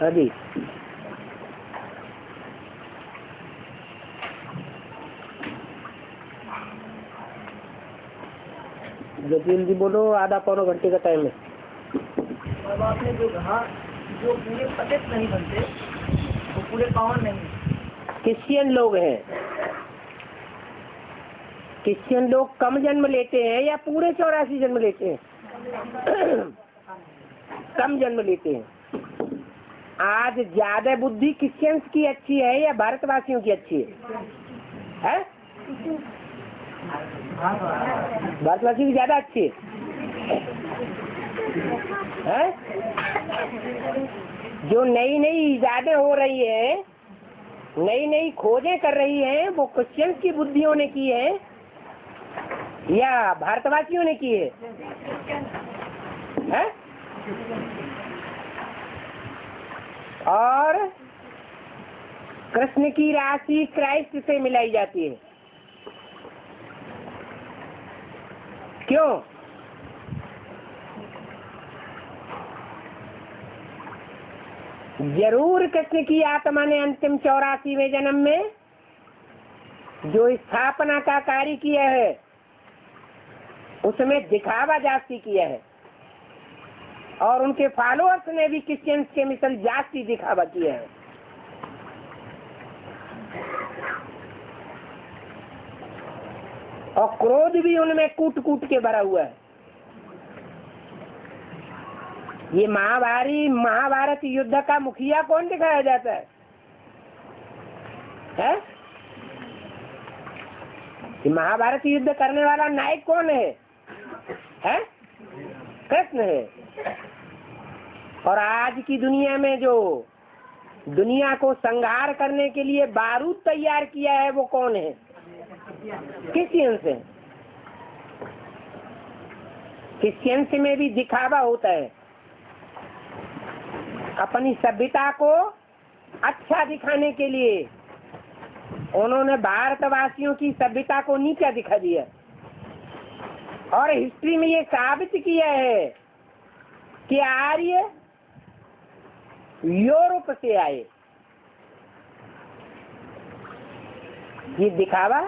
अभी जल्दी बोलो, आधा पौना घंटे का टाइम है। अब आपने जो कहा जो पूरे पतित नहीं बनते वो पूरे पावन नहीं। क्रिश्चियन लोग हैं, क्रिश्चियन लोग कम जन्म लेते हैं या पूरे 84 जन्म लेते हैं? कम जन्म लेते हैं। आज ज्यादा बुद्धि क्रिश्चियंस की अच्छी है या भारतवासियों की अच्छी है? भारतवासियों की ज्यादा अच्छी है? जो नई नई इजादें हो रही है, नई नई खोजें कर रही हैं, वो क्रिश्चियंस की बुद्धियों ने की है या भारतवासियों ने की है? और कृष्ण की राशि क्राइस्ट से मिलाई जाती है। क्यों? जरूर कृष्ण की आत्मा ने अंतिम 84वें जन्म में जो स्थापना का कार्य किया है उसमें दिखावा जास्ती किया है, और उनके फॉलोअर्स ने भी क्रिश्चियंस के मिसल जास्ती दिखावा किया है। और क्रोध भी उनमें कूट कूट के भरा हुआ है। ये महाभारत युद्ध का मुखिया कौन दिखाया जाता है? ये महाभारत युद्ध करने वाला नायक कौन है? कृष्ण है। और आज की दुनिया में जो दुनिया को संहार करने के लिए बारूद तैयार किया है वो कौन है? क्रिश्चियंस है। क्रिश्चियंस में भी दिखावा होता है। अपनी सभ्यता को अच्छा दिखाने के लिए उन्होंने भारतवासियों की सभ्यता को नीचा दिखा दिया, और हिस्ट्री में ये साबित किया है कि आर्य यूरोप से आए। ये दिखावा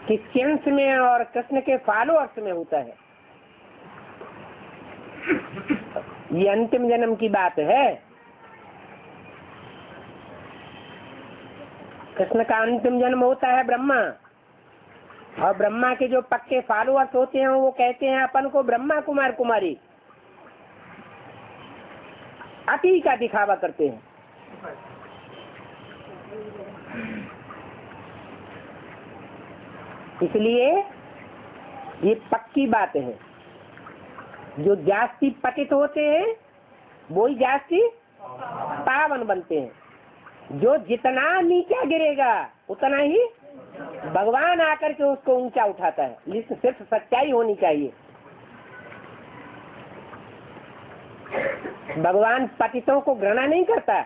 क्रिश्चियंस में और कृष्ण के फॉलोअर्स में होता है। ये अंतिम जन्म की बात है। कृष्ण का अंतिम जन्म होता है ब्रह्मा, और ब्रह्मा के जो पक्के फॉलोअर्स होते हैं वो कहते हैं अपन को ब्रह्मा कुमार कुमारी, अति का दिखावा करते हैं। इसलिए ये पक्की बात है, जो जास्ती पतित होते हैं वो ही जास्ती पावन बनते हैं। जो जितना नीचा गिरेगा उतना ही भगवान आकर के उसको ऊंचा उठाता है। इसमें सिर्फ सच्चाई होनी चाहिए। भगवान पतितों को घृणा नहीं करता,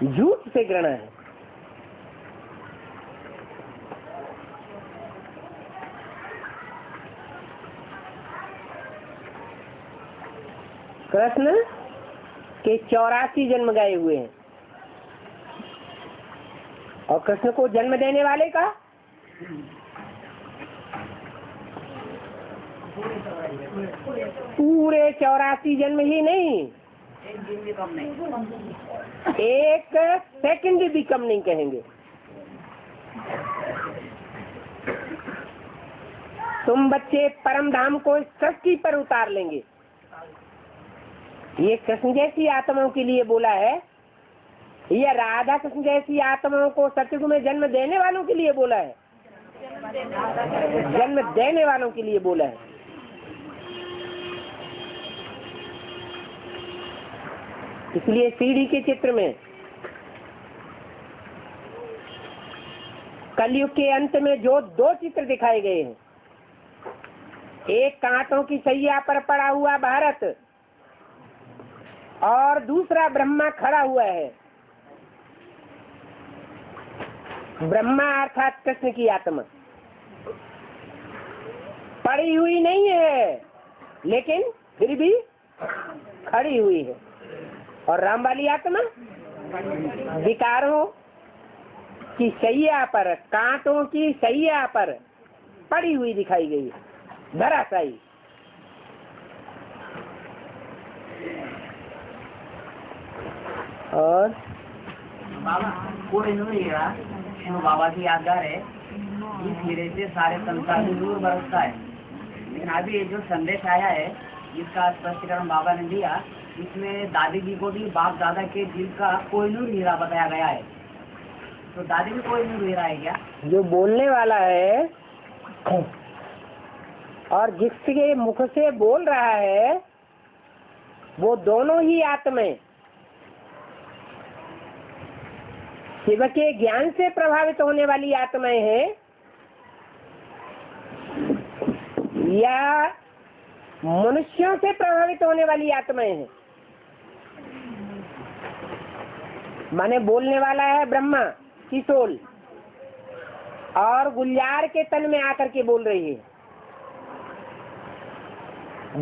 झूठ से घृणा है। कृष्ण के 84 जन्म गए हुए हैं, और कृष्ण को जन्म देने वाले का पूरे 84 जन्म ही नहीं, एक सेकंड भी कम नहीं कहेंगे। तुम बच्चे परम धाम को इस सृष्टि पर उतार लेंगे। ये कृष्ण जैसी आत्माओं के लिए बोला है, या राधा कृष्ण जैसी आत्माओं को सतयुग में जन्म देने वालों के लिए बोला है? जन्म देने वालों के लिए बोला है। इसलिए सीढ़ी के चित्र में कलयुग के अंत में जो 2 चित्र दिखाए गए हैं, एक कांटों की सैया पर पड़ा हुआ भारत, और दूसरा ब्रह्मा खड़ा हुआ है। ब्रह्मा अर्थात कृष्ण की आत्मा पड़ी हुई नहीं है, लेकिन फिर भी खड़ी हुई है। और राम वाली आत्मा विकारों की शैया पर, कांटों की शैया पर पड़ी हुई दिखाई गई है, धराशायी। और बाबा कोई नहीं रहा, शिव बाबा की यादगार है, इस हीरे से सारे संसार में नूर बरसता है। लेकिन अभी ये जो संदेश आया है, इसका स्पष्टीकरण बाबा ने दिया, इसमें दादी जी को भी बाप दादा के दिल का कोहिनूर हीरा बताया गया है। तो दादी भी कोहिनूर हीरा है क्या? जो बोलने वाला है और जिसके मुख से बोल रहा है, वो दोनों ही आत्माएं शिव के ज्ञान से प्रभावित होने वाली आत्माएं हैं या मनुष्यों से प्रभावित होने वाली आत्माएं हैं। माने बोलने वाला है ब्रह्मा की सोल, और गुलजार के तन में आकर के बोल रही है।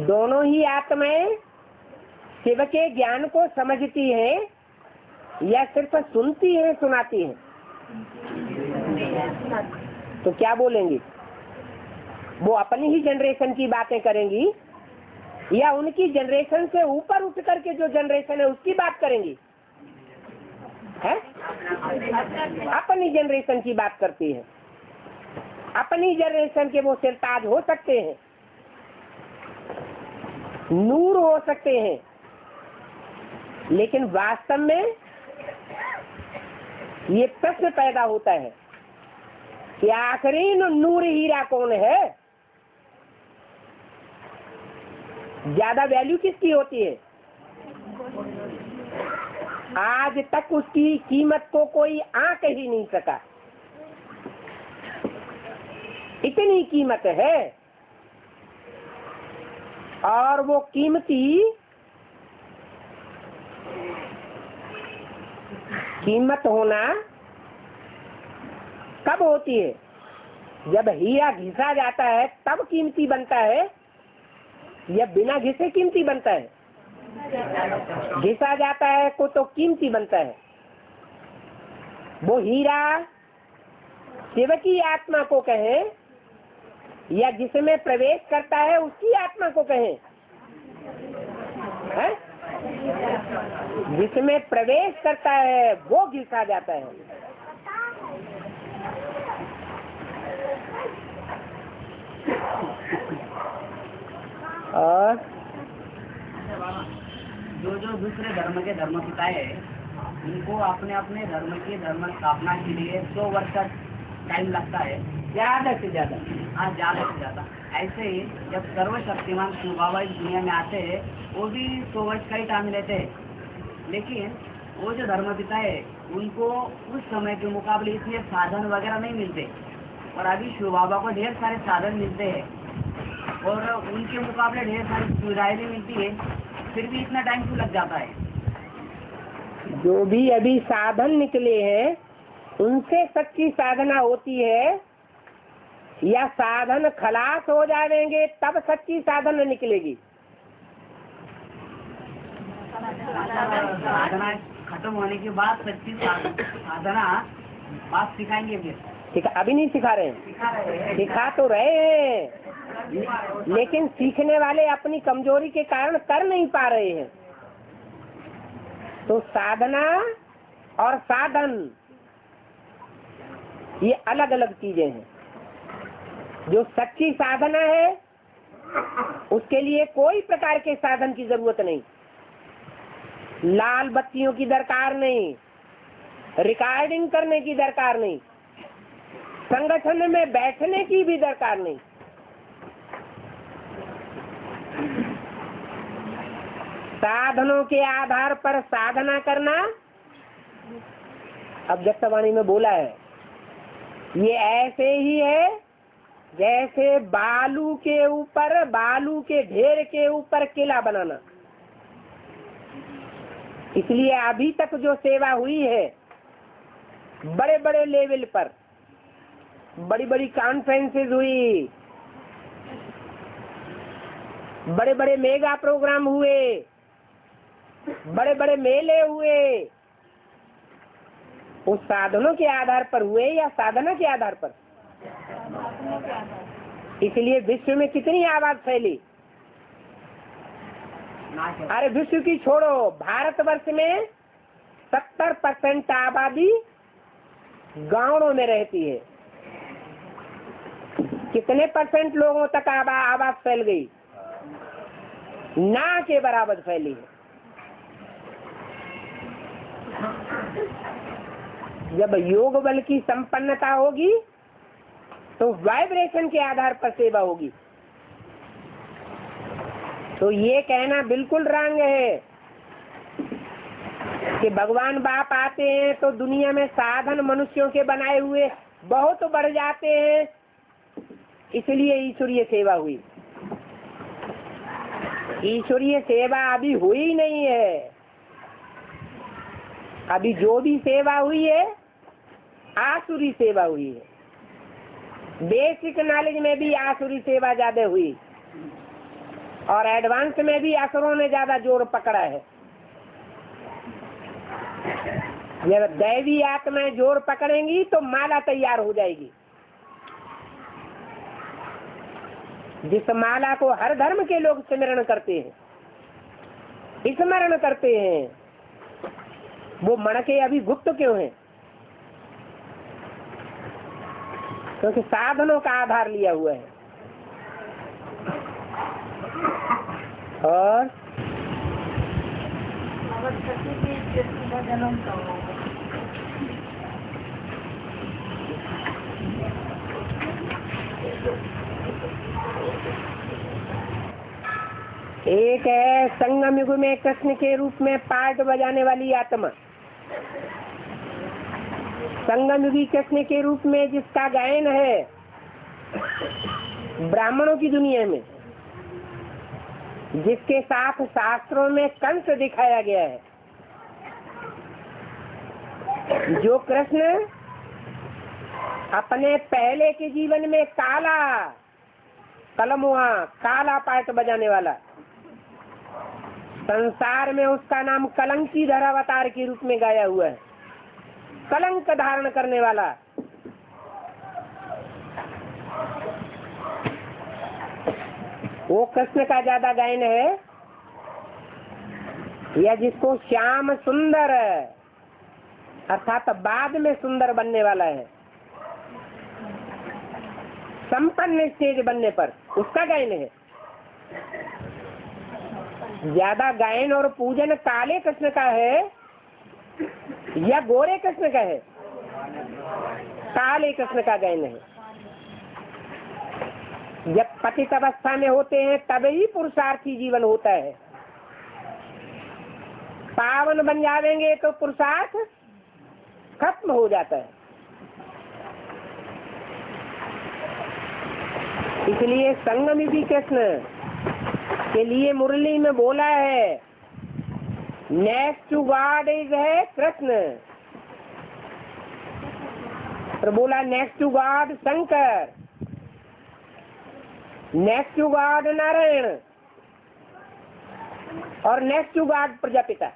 दोनों ही आत्माएं शिव के ज्ञान को समझती हैं या सिर्फ सुनती हैं, सुनाती हैं? तो क्या बोलेंगी? वो अपनी ही जनरेशन की बातें करेंगी या उनकी जनरेशन से ऊपर उठ करके जो जनरेशन है उसकी बात करेंगी? है? अपनी जनरेशन की बात करती है। अपनी जनरेशन के वो सिरताज हो सकते हैं, नूर हो सकते हैं, लेकिन वास्तव में ये प्रश्न पैदा होता है कि आखिरी नूर हीरा कौन है? ज्यादा वैल्यू किसकी होती है? आज तक उसकी कीमत को कोई आंक ही नहीं सका, इतनी कीमत है। और वो कीमत होना कब होती है? जब हीरा घिसा जाता है तब कीमती बनता है या बिना घिसे कीमती बनता है? घिसा जाता है को तो कीमती बनता है। वो हीरा शिव की आत्मा को कहें या जिसमें प्रवेश करता है उसकी आत्मा को कहें? है? जिसमें प्रवेश करता है वो घिसा जाता है। और जो दूसरे धर्म के धर्म पिताएं हैं, उनको अपने अपने धर्म की धर्म स्थापना के लिए 100 वर्ष का टाइम लगता है, ज्यादा से ज्यादा। हाँ, ज्यादा से ज्यादा। ऐसे ही जब सर्वशक्तिमान शिव बाबा इस दुनिया में आते हैं, वो भी 100 वर्ष का ही टाइम लेते हैं। लेकिन वो जो धर्म पिता है, उनको उस समय के मुकाबले इसलिए साधन वगैरह नहीं मिलते, और अभी शिव बाबा को ढेर सारे साधन मिलते हैं और उनके मुकाबले ढेर सारी सुविधाएं भी मिलती है, फिर भी इतना टाइम क्यों लग जाता है? जो भी अभी साधन निकले हैं उनसे सच्ची साधना होती है या साधन खलास हो जाएंगे तब सच्ची साधना निकलेगी? साधना खत्म होने के बाद सच्ची साधना बात सिखाएंगे। फिर अभी नहीं सिखा रहे हैं, सिखा तो रहे हैं, लेकिन सीखने वाले अपनी कमजोरी के कारण कर नहीं पा रहे हैं। तो साधना और साधन ये अलग अलग चीजें हैं। जो सच्ची साधना है उसके लिए कोई प्रकार के साधन की जरूरत नहीं, लाल बत्तियों की दरकार नहीं, रिकॉर्डिंग करने की दरकार नहीं, संगठन में बैठने की भी दरकार नहीं। साधनों के आधार पर साधना करना, अब जगतवाणी में बोला है, ये ऐसे ही है जैसे बालू के ऊपर, बालू के ढेर के ऊपर किला बनाना। इसलिए अभी तक जो सेवा हुई है बड़े बड़े लेवल पर, बड़ी बड़ी कॉन्फ्रेंसेस हुई, बड़े बड़े मेगा प्रोग्राम हुए, बड़े बड़े मेले हुए, उस साधनों के आधार पर हुए या साधना के आधार पर? इसलिए विश्व में कितनी आवाज फैली। अरे विश्व की छोड़ो, भारतवर्ष में 70% आबादी गांवों में रहती है। कितने परसेंट लोगों तक आवाज फैल गई? ना के बराबर फैली है। जब योग बल की संपन्नता होगी तो वाइब्रेशन के आधार पर सेवा होगी। तो ये कहना बिल्कुल रंग है कि भगवान बाप आते हैं तो दुनिया में साधन मनुष्यों के बनाए हुए बहुत बढ़ जाते हैं, इसलिए ईश्वरीय सेवा हुई। ईश्वरीय सेवा अभी हुई नहीं है। अभी जो भी सेवा हुई है आसुरी सेवा हुई है। बेसिक नॉलेज में भी आसुरी सेवा ज्यादा हुई और एडवांस में भी असुरों ने ज्यादा जोर पकड़ा है। जब दैवी आत्माएं जोर पकड़ेंगी तो माला तैयार हो जाएगी। जिस माला को हर धर्म के लोग स्मरण करते हैं, स्मरण करते हैं, वो मणके अभी गुप्त क्यों हैं? क्योंकि साधनों का आधार लिया हुआ है। और एक है संगम युग में कृष्ण के रूप में पार्ट बजाने वाली आत्मा। संगम युगी कृष्ण के रूप में जिसका गायन है ब्राह्मणों की दुनिया में, जिसके साथ शास्त्रों में कंस दिखाया गया है, जो कृष्ण अपने पहले के जीवन में काला कलमुआ काला पार्ट बजाने वाला, संसार में उसका नाम कलंकीधर अवतार के रूप में गाया हुआ है, कलंक धारण करने वाला। वो कृष्ण का ज्यादा गायन है या जिसको श्याम सुंदर अर्थात बाद में सुंदर बनने वाला है, संपन्न स्टेज बनने पर उसका गायन है। ज्यादा गायन और पूजन काले कृष्ण का है या गोरे कृष्ण का है? काले कृष्ण का गायन है। जब पतित अवस्था में होते हैं तभी पुरुषार्थी जीवन होता है। पावन बन जाएंगे तो पुरुषार्थ खत्म हो जाता है। इसलिए संगम युगी कृष्ण के लिए मुरली में बोला है, नेक्स्ट टू गॉड इज है कृष्ण। तो बोला next to God Shankar, next to God Narayan और नेक्स्ट टू गॉड प्रजापिता।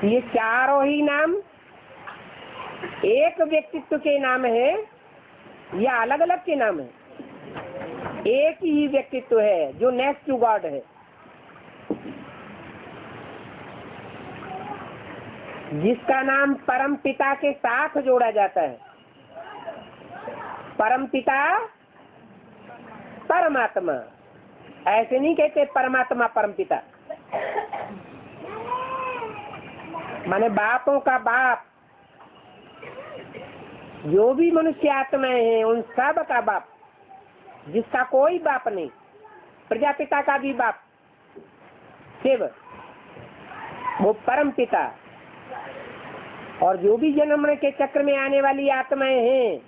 ये चारों ही नाम एक व्यक्तित्व के नाम है या अलग अलग के नाम है? एक ही व्यक्तित्व है जो नेक्स्ट टू गॉड है, जिसका नाम परम पिता के साथ जोड़ा जाता है। परम पिता परमात्मा, ऐसे नहीं कहते परमात्मा परम पिता, माने बापों का बाप। जो भी मनुष्य आत्माएं हैं उन सब का बाप, जिसका कोई बाप नहीं, प्रजापिता का भी बाप शिव, वो परम पिता। और जो भी जन्म के चक्र में आने वाली आत्माएं हैं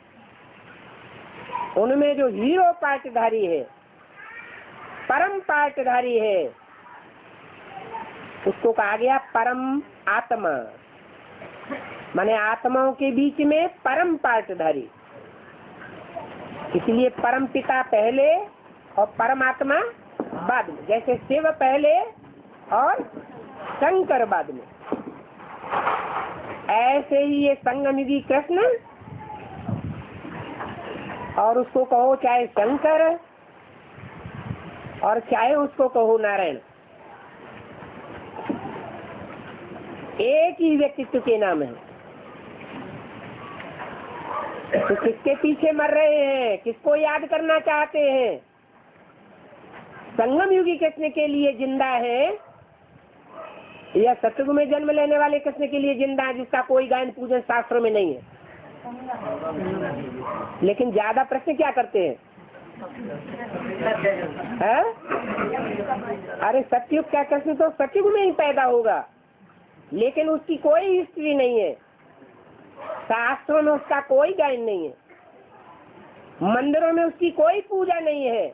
उनमें जो हीरो पार्टधारी है, परम पार्टधारी है, उसको कहा गया परम आत्मा, माने आत्माओं के बीच में परम पार्टधारी। इसलिए परम पिता पहले और परमात्मा बाद में, जैसे शिव पहले और शंकर बाद में, ऐसे ही ये संगमयुगी कृष्ण, और उसको कहो चाहे शंकर और चाहे उसको कहो नारायण, एक ही व्यक्तित्व के नाम है। तो किसके पीछे मर रहे हैं, किसको याद करना चाहते हैं? संगम युगी कृष्ण के लिए जिंदा है या सतयुग में जन्म लेने वाले कृष्ण के लिए जिंदा है, जिसका कोई गायन पूजन शास्त्रों में नहीं है? लेकिन ज्यादा प्रश्न क्या करते हैं? अरे सतयुग का कृष्ण तो सतयुग में ही पैदा होगा, लेकिन उसकी कोई हिस्ट्री नहीं है, शास्त्रों में उसका कोई गायन नहीं है, मंदिरों में उसकी कोई पूजा नहीं है।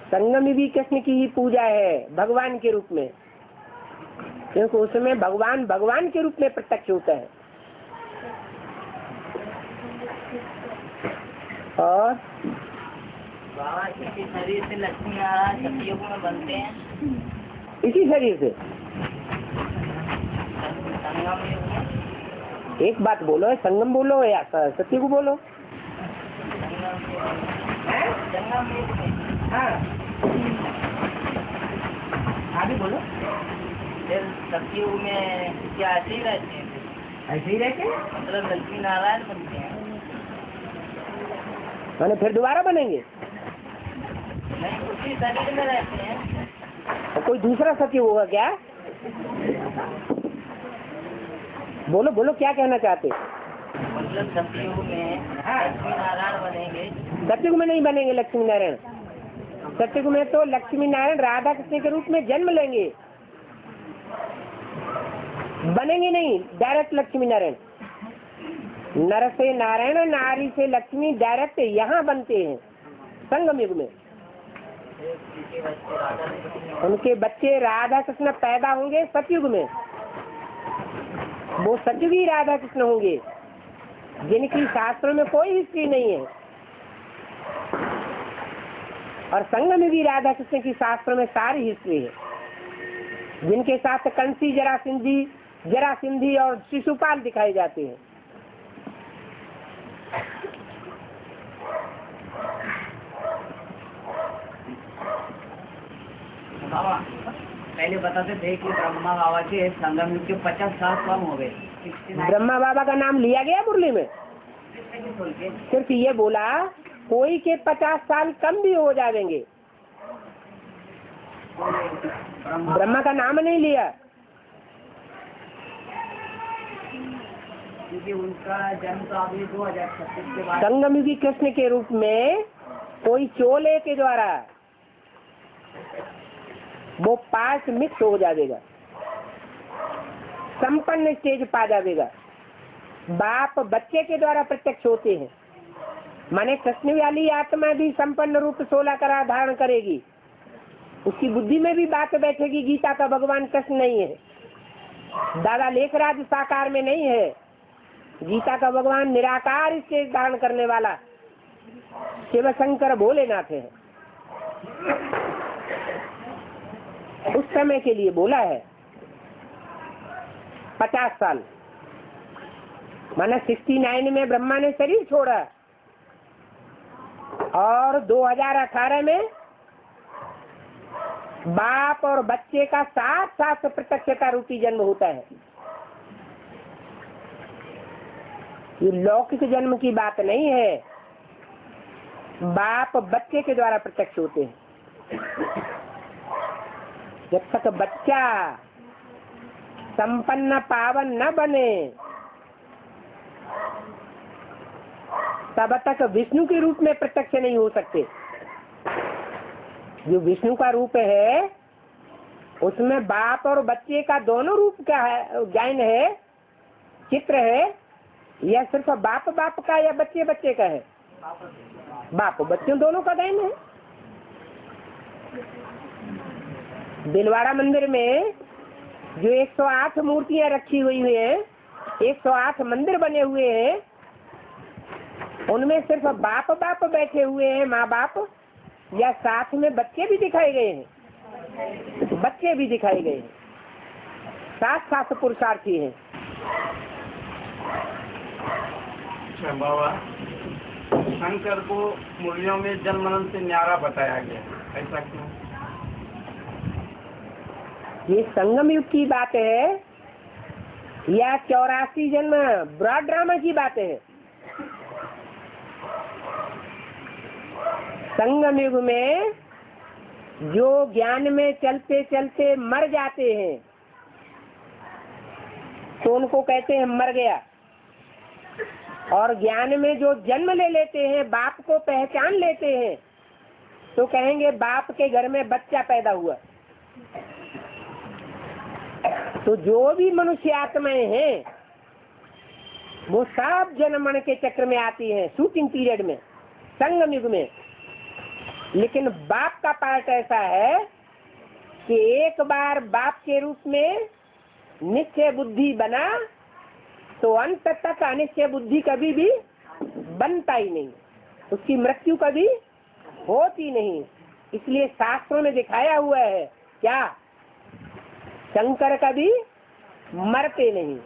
संगम युगी कृष्ण की ही पूजा है भगवान के रूप में, क्योंकि उसमें भगवान भगवान के रूप में प्रत्यक्ष होता है। और इसी शरीर से लक्ष्मी नारायण सतयुग में बनते हैं, इसी शरीर से। संगम युग में एक बात बोलो, संगम बोलो या सतयुग बोलो? संगम युग में हाँ आगे बोलो। फिर सतयुग में क्या ऐसे ही रहते हैं? ऐसे ही रहते हैं, मतलब लक्ष्मी नारायण बनते हैं, मैंने फिर दोबारा बनेंगे? नहीं उसी शरीर में रहते हैं। और कोई दूसरा सतयुग होगा क्या? बोलो बोलो, क्या कहना चाहते? मतलब सतयुग में लक्ष्मी नारायण बनेंगे। सतयुग में नहीं बनेंगे लक्ष्मी नारायण। सतयुग में तो लक्ष्मी नारायण राधा कृष्ण के रूप में जन्म लेंगे, बनेंगे नहीं डायरेक्ट लक्ष्मी नारायण। नर से नारायण, नारी से लक्ष्मी डायरेक्ट यहाँ बनते हैं संगम युग में। उनके बच्चे राधा कृष्ण पैदा होंगे सतयुग में, वो सतयुगी राधा कृष्ण होंगे जिनकी शास्त्रों में कोई हिस्ट्री नहीं है, और संगम युगी राधा कृष्ण की शास्त्रों में सारी हिस्ट्री है, जिनके साथ कंसी, जरासिंधी और शिशुपाल दिखाए जाते हैं। बाबा पहले बताते थे कि ब्रह्मा बाबा के संगम युग के 50 साल कम हो गए। ब्रह्मा बाबा का नाम लिया गया मुरली में? सिर्फ ये बोला कोई के 50 साल कम भी हो जाएंगे, ब्रह्मा का नाम नहीं लिया, क्योंकि उनका जन्म तो अभी 2026 के बाद। संगम युगी कृष्ण के रूप में कोई चोले के द्वारा वो पास मिक्स हो जाएगा, संपन्न स्टेज पा जाएगा। बाप बच्चे के द्वारा प्रत्यक्ष होते हैं, माने कृष्ण वाली आत्मा भी संपन्न रूप 16 का धारण करेगी, उसकी बुद्धि में भी बात बैठेगी। गीता का भगवान कृष्ण नहीं है, दादा लेखराज साकार में नहीं है, गीता का भगवान निराकार स्टेज धारण करने वाला शिव शंकर भोलेनाथ है। उस समय के लिए बोला है 50 साल, माना 69 में ब्रह्मा ने शरीर छोड़ा और 2018 में बाप और बच्चे का साथ साथ प्रत्यक्षता रूपी जन्म होता है। ये लौकिक जन्म की बात नहीं है, बाप बच्चे के द्वारा प्रत्यक्ष होते हैं। जब तक बच्चा संपन्न पावन न बने तब तक विष्णु के रूप में प्रत्यक्ष नहीं हो सकते। जो विष्णु का रूप है उसमें बाप और बच्चे का दोनों रूप का है, ज्ञान है, चित्र है, या सिर्फ बाप बाप का या बच्चे बच्चे का है? बाप बच्चों दोनों का ज्ञान है। दिलवाड़ा मंदिर में जो 108 मूर्तियां रखी हुई है, 108 मंदिर बने हुए हैं, उनमें सिर्फ बाप बाप बैठे हुए हैं, माँ बाप, या साथ में बच्चे भी दिखाए गए हैं? बच्चे भी दिखाए गए हैं, साथ साथ पुरुषार्थी हैं। अच्छा बाबा, शंकर को मुरलियों में जन्म मरण से न्यारा बताया गया, ऐसा क्यों? ये संगम युग की बात है या 84 जन्म ब्रॉड ड्रामा की बात है? संगम युग में जो ज्ञान में चलते चलते मर जाते हैं तो उनको कहते हैं मर गया, और ज्ञान में जो जन्म ले लेते हैं, बाप को पहचान लेते हैं, तो कहेंगे बाप के घर में बच्चा पैदा हुआ। तो जो भी मनुष्य आत्माएं हैं वो सब जन्म मरण के चक्र में आती हैं, शूटिंग पीरियड में, संगम युग में। लेकिन बाप का पार्ट ऐसा है कि एक बार बाप के रूप में निश्चय बुद्धि बना तो अंत तक अनिश्चय बुद्धि कभी भी बनता ही नहीं, उसकी मृत्यु कभी होती नहीं। इसलिए शास्त्रों में दिखाया हुआ है क्या, शंकर कभी मरते नहीं,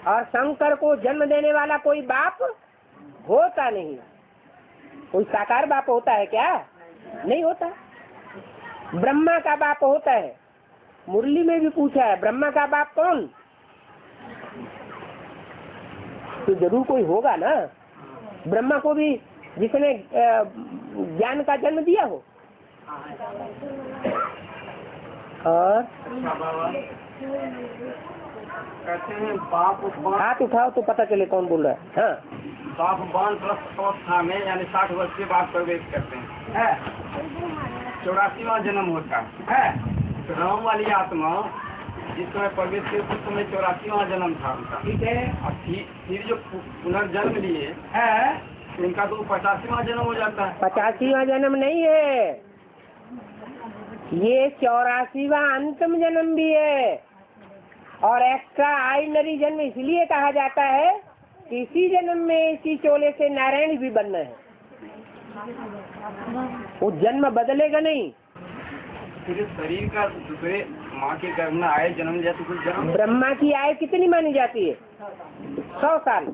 और शंकर को जन्म देने वाला कोई बाप होता नहीं। कोई साकार बाप होता है क्या? नहीं होता। ब्रह्मा का बाप होता है, मुरली में भी पूछा है ब्रह्मा का बाप कौन, तो जरूर कोई होगा ना। ब्रह्मा को भी जिसने ज्ञान का जन्म दिया हो। और कहते हैं बाप हाथ उठाओ तो पता चले कौन बोल रहा है। हाँ, बाप वानप्रस्थ अवस्था में यानी 60 वर्ष के बाद प्रवेश करते हैं, 84वां जन्म होता है। राम वाली आत्मा जिस समय प्रवेश किए उस समय 84वां जन्म था उनका, ठीक है। और फिर जो पुनर्जन्म लिए तो उनका तो 85वां जन्म हो जाता है। 85वां जन्म नहीं है, ये 84वां अंतिम जन्म भी है। और एक्स्ट्रा ऑर्डिनरी जन्म इसलिए कहा जाता है कि इसी जन्म में इसी चोले से नारायण भी बनना है, वो जन्म बदलेगा नहीं। फिर शरीर का दूसरे माँ के गर्भ में आए जन्म जैसे कुछ जन्म। ब्रह्मा की आयु कितनी मानी जाती है? 100 साल।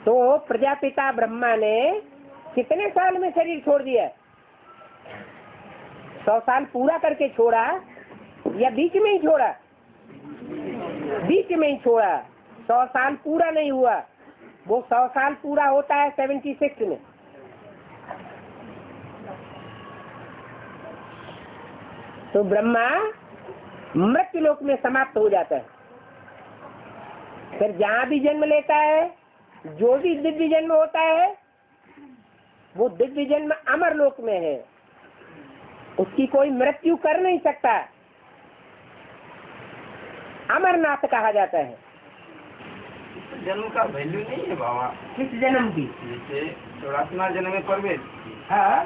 तो प्रजापिता ब्रह्मा ने कितने साल में शरीर छोड़ दिया? 100 साल पूरा करके छोड़ा या बीच में ही छोड़ा? बीच में ही छोड़ा। 100 साल पूरा नहीं हुआ, वो 100 साल पूरा होता है 76 में। तो ब्रह्मा मृत्यु लोक में समाप्त हो जाता है। फिर जहाँ भी जन्म लेता है, जो भी दिव्य जन्म होता है, वो दिव्य जन्म अमर लोक में है, उसकी कोई मृत्यु कर नहीं सकता। अमरनाथ कहा जाता है। जन्म का वैल्यू नहीं है बाबा। किस जन्म की? जैसे 84वां जन्म में प्रवेश, हाँ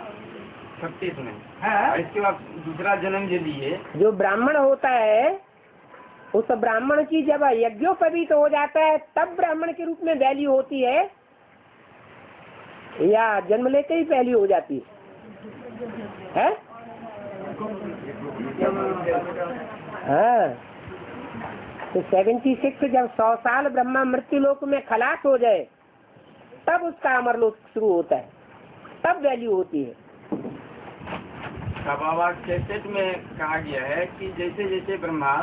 36 में, हाँ। इसके बाद दूसरा जन्म जो लिए, जो ब्राह्मण होता है उस ब्राह्मण की जब यज्ञोपवीत हो जाता है तब ब्राह्मण के रूप में वैल्यू होती है, या जन्म लेते ही पहली हो जाती है? हाँ, तो 76 जब 100 साल ब्रह्मा मृत्यु लोक में खलास हो जाए तब उसका अमर लोक शुरू होता है, तब वैल्यू होती है। बाबा कैसेट में कहा गया है कि जैसे जैसे ब्रह्मा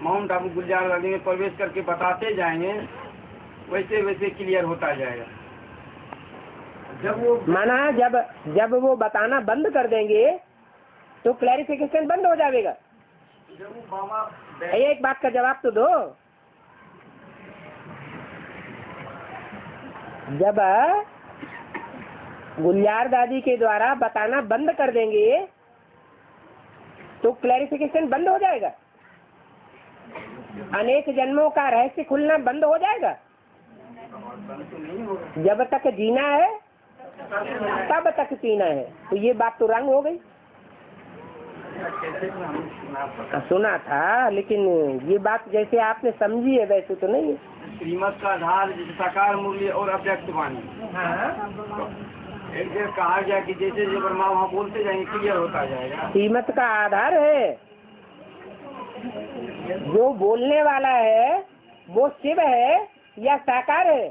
माउंट आबू गुलजार नदी में प्रवेश करके बताते जाएंगे वैसे वैसे क्लियर होता जाएगा। जब वो माना जब वो बताना बंद कर देंगे तो क्लैरिफिकेशन बंद हो जाएगा। जब वो बाबा एक बात का जवाब तो दो। जब गुलजार दादी के द्वारा बताना बंद कर देंगे तो क्लैरिफिकेशन बंद हो जाएगा, अनेक जन्मों का रहस्य खुलना बंद हो जाएगा। जब तक जीना है तब तक जीना है। तो ये बात तो रंग हो गई। सुना था, लेकिन ये बात जैसे आपने समझी है वैसे तो नहीं है। श्रीमत का आधार जैसे साकार मूल्य और अव्यक्त वाणी। हाँ, एक देर कहा गया कि जैसे जो ब्रह्मा वहाँ बोलते जाएंगे क्लियर होता जाएगा। श्रीमत का आधार है, जो बोलने वाला है वो शिव है या साकार है?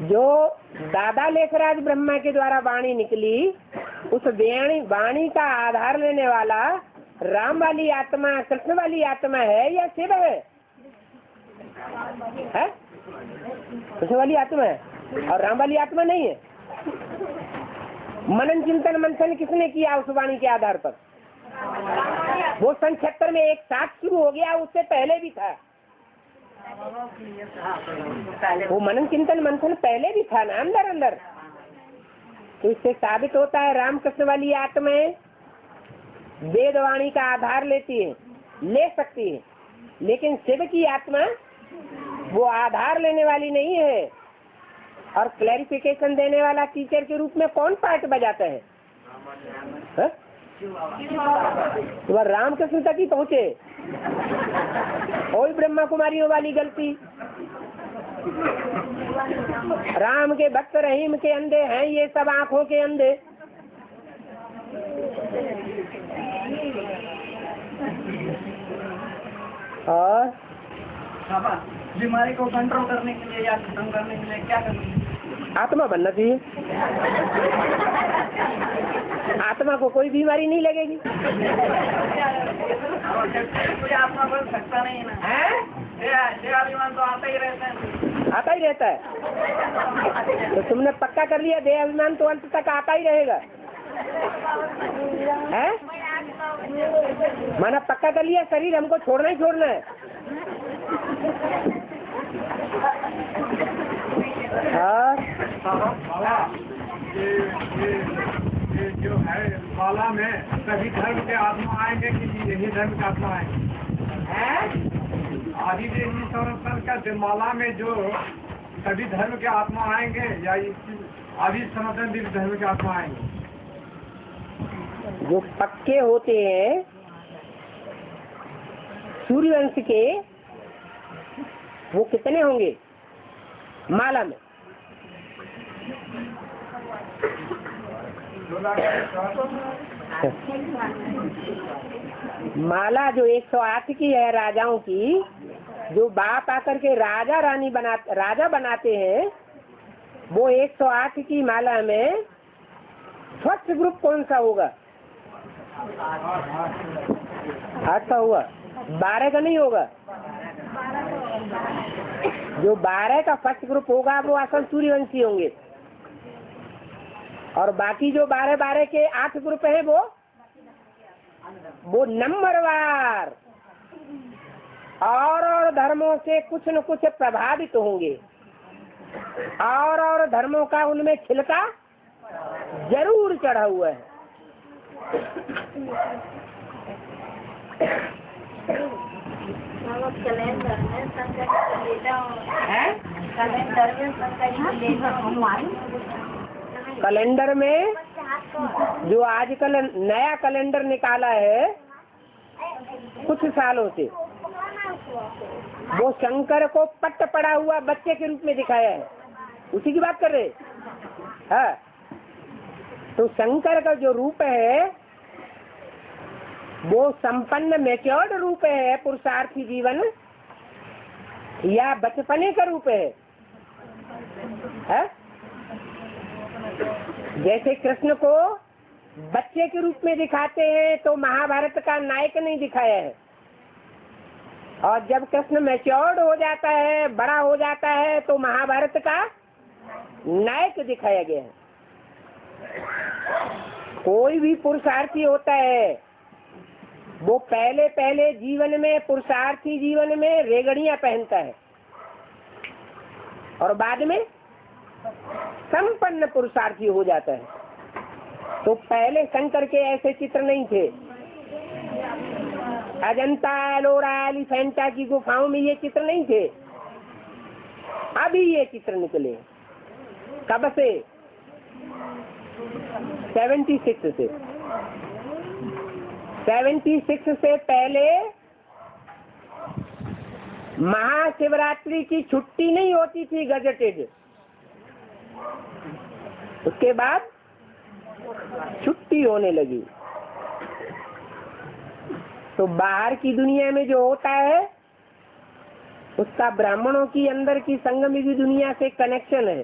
जो दादा लेखराज ब्रह्मा के द्वारा वाणी निकली, उस वाणी का आधार लेने वाला राम वाली आत्मा, कृष्ण वाली आत्मा है या शिव है? कृष्ण वाली आत्मा है और राम वाली आत्मा नहीं है। मनन चिंतन मंथन किसने किया उस वाणी के आधार पर? वो सन 76 में एक साथ शुरू हो गया, उससे पहले भी था। वो मनन चिंतन मंथन पहले भी था ना अंदर अंदर। तो इससे साबित होता है रामकृष्ण वाली आत्माएं वेदवाणी का आधार लेती है, ले सकती है, लेकिन शिव की आत्मा वो आधार लेने वाली नहीं है। और क्लैरिफिकेशन देने वाला टीचर के रूप में कौन पार्ट बजाता है? तो वह रामकृष्ण तक ही पहुँचे। और ब्रह्मा कुमारियों वाली गलती। राम के भक्त रहीम के अंधे हैं ये सब, आंखों के अंधे। और बीमारी को कंट्रोल करने के लिए या खत्म करने के लिए क्या करना है? आत्मा बनना चाहिए। आत्मा को कोई बीमारी नहीं लगेगी। कोई आत्मा बन सकता नहीं ना है? देहाभिमान तो आता ही रहता है। आता ही रहता है। तो तुमने पक्का कर लिया देह अभिमान तो अंत तक आता ही रहेगा है? माना पक्का कर लिया शरीर हमको छोड़ना ही छोड़ना है। ये जो है माला में सभी धर्म के आत्मा आएंगे कि यही धर्म के आत्मा आएंगे? आदि देवी संरक्षण का माला में जो सभी धर्म के आत्मा आएंगे या आदि सनातन देवी धर्म के आत्मा आएंगे? जो पक्के होते हैं सूर्यवंश के, वो कितने होंगे माला में? माला जो 108 की है राजाओं की, जो बाप आकर के राजा बनाते हैं, वो 108 की माला में फर्स्ट ग्रुप कौन सा होगा? 8 का होगा, 12 का नहीं होगा। जो 12 का फर्स्ट ग्रुप होगा वो असल सूर्यवंशी होंगे, और बाकी जो 12 के 8 ग्रुप है वो नंबरवार और धर्मों से कुछ न कुछ प्रभावित होंगे, और धर्मों का उनमें छिलका जरूर चढ़ा हुआ है। कैलेंडर में कैलेंडर में जो आजकल नया कैलेंडर निकाला है कुछ सालों से, वो शंकर को पट्ट पड़ा हुआ बच्चे के रूप में दिखाया है। उसी की बात कर रहे हैं। तो शंकर का जो रूप है वो संपन्न मैच्योर्ड रूप है, पुरुषार्थी जीवन, या बचपने का रूप है? जैसे कृष्ण को बच्चे के रूप में दिखाते हैं तो महाभारत का नायक नहीं दिखाया है, और जब कृष्ण मैच्योर्ड हो जाता है, बड़ा हो जाता है, तो महाभारत का नायक दिखाया गया है। कोई भी पुरुषार्थी होता है वो पहले जीवन में, पुरुषार्थी जीवन में रेगड़ियां पहनता है, और बाद में संपन्न पुरुषार्थी हो जाता है। तो पहले शंकर के ऐसे चित्र नहीं थे। अजंता, एलोरा, एलिफेंटा की गुफाओं में ये चित्र नहीं थे। अभी ये चित्र निकले। कब से? 76 से। 76 से पहले महाशिवरात्रि की छुट्टी नहीं होती थी गजटेड, उसके बाद छुट्टी होने लगी। तो बाहर की दुनिया में जो होता है उसका ब्राह्मणों की अंदर की संगमी दुनिया से कनेक्शन है।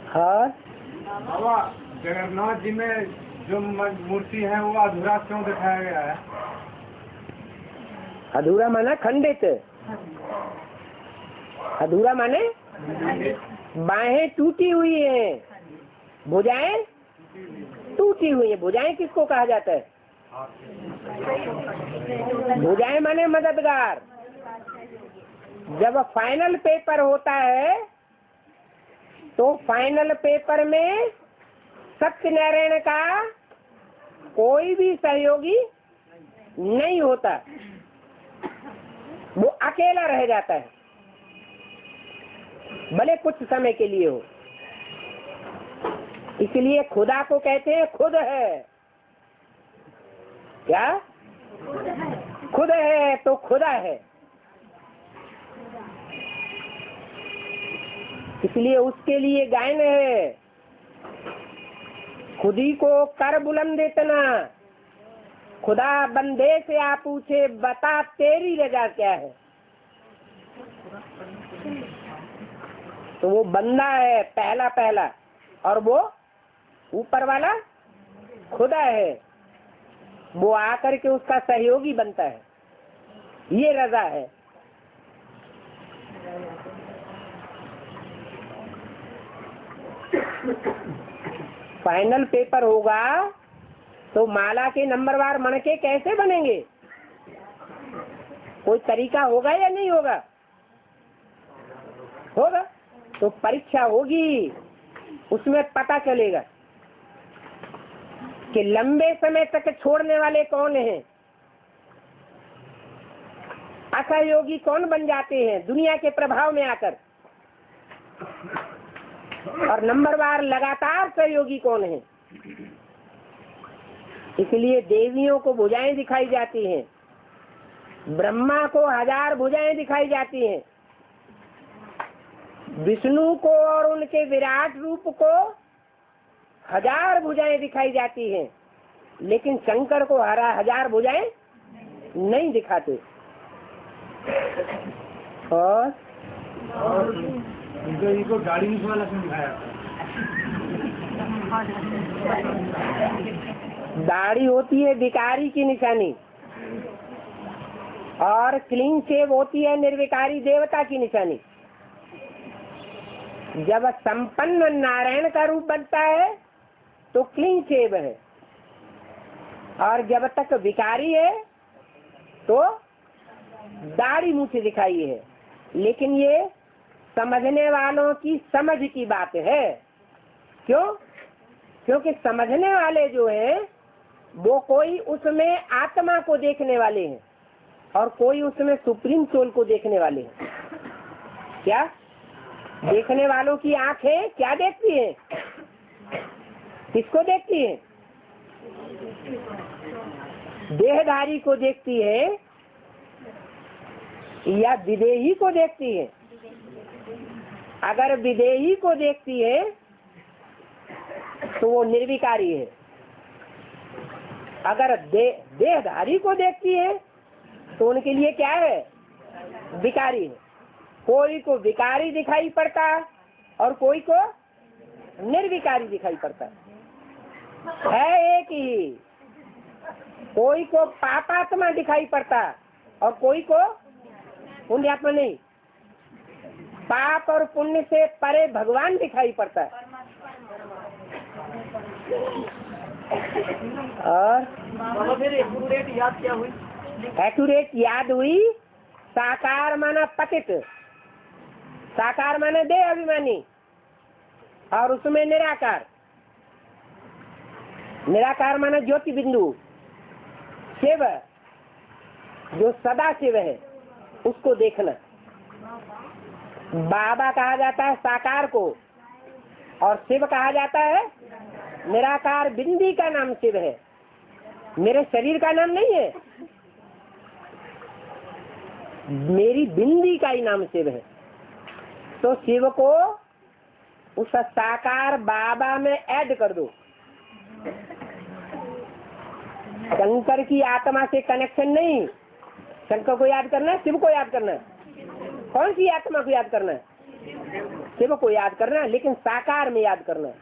हाँ बाबा, जगन्नाथ जी में जो मूर्ति है वो अधूरा क्यों दिखाया गया है? अधूरा माना खंडित, अधूरा माने बाहें टूटी हुई हैं, भुजाएं टूटी हुई हैं। भुजाएं किसको कहा जाता है? भुजाएं माने मददगार। जब फाइनल पेपर होता है तो फाइनल पेपर में सत्यनारायण का कोई भी सहयोगी नहीं होता, वो अकेला रह जाता है, भले कुछ समय के लिए हो। इसलिए खुदा को कहते हैं खुद है। क्या खुद है तो खुदा है। इसलिए उसके लिए गायन है, खुदी को कर बुलंद इतना, खुदा बंदे से आप पूछे बता तेरी रजा क्या है। तो वो बंदा है पहला पहला, और वो ऊपर वाला खुदा है, वो आकर के उसका सहयोगी बनता है। ये रजा है। फाइनल पेपर होगा तो माला के नंबरवार मणके कैसे बनेंगे? कोई तरीका होगा या नहीं होगा? होगा। तो परीक्षा होगी, उसमें पता चलेगा कि लंबे समय तक छोड़ने वाले कौन हैं, असहयोगी कौन बन जाते हैं दुनिया के प्रभाव में आकर, और नंबरवार लगातार सहयोगी कौन है। इसलिए देवियों को भुजाएं दिखाई जाती हैं, ब्रह्मा को 1000 भुजाएं दिखाई जाती हैं, विष्णु को और उनके विराट रूप को 1000 भुजाएं दिखाई जाती हैं, लेकिन शंकर को 1000 भुजाएं नहीं दिखाते। और इनको गाड़ी में वाला क्यों दिखाया? दाढ़ी होती है विकारी की निशानी, और क्लीन शेव होती है निर्विकारी देवता की निशानी। जब संपन्न नारायण का रूप बनता है तो क्लीन शेव है, और जब तक विकारी है तो दाढ़ी मूंछ दिखाई है। लेकिन ये समझने वालों की समझ की बात है। क्यों? क्योंकि समझने वाले जो हैं वो कोई उसमें आत्मा को देखने वाले हैं और कोई उसमें सुप्रीम सोल को देखने वाले हैं। क्या देखने वालों की आंखें क्या देखती हैं? किसको देखती हैं? देहधारी को देखती है या विदेही को देखती है? अगर विदेही को देखती है तो वो निर्विकारी है। अगर देहधारी को देखती है तो उनके लिए क्या है? विकारी है। कोई को विकारी दिखाई पड़ता और कोई को निर्विकारी दिखाई पड़ता है एक ही। कोई को पापात्मा दिखाई पड़ता और कोई को पुण्यात्मा नहीं। पाप और पुण्य से परे भगवान दिखाई पड़ता है। और फिर एक्यूरेट याद क्या हुई? एक्यूरेट याद हुई, साकार माना पतित, साकार माने देह अभिमानी, और उसमें निराकार। निराकार माना ज्योति बिंदु, शिव जो सदा शिव है उसको देखना। बाबा कहा जाता है साकार को, और शिव कहा जाता है निराकार। बिंदी का नाम शिव है, मेरे शरीर का नाम नहीं है। मेरी बिंदी का ही नाम शिव है। तो शिव को उस साकार बाबा में ऐड कर दो। शंकर की आत्मा से कनेक्शन नहीं, शंकर को याद करना है, शिव को याद करना है। कौन सी आत्मा को याद करना है? शिव को याद करना है, लेकिन साकार में याद करना है,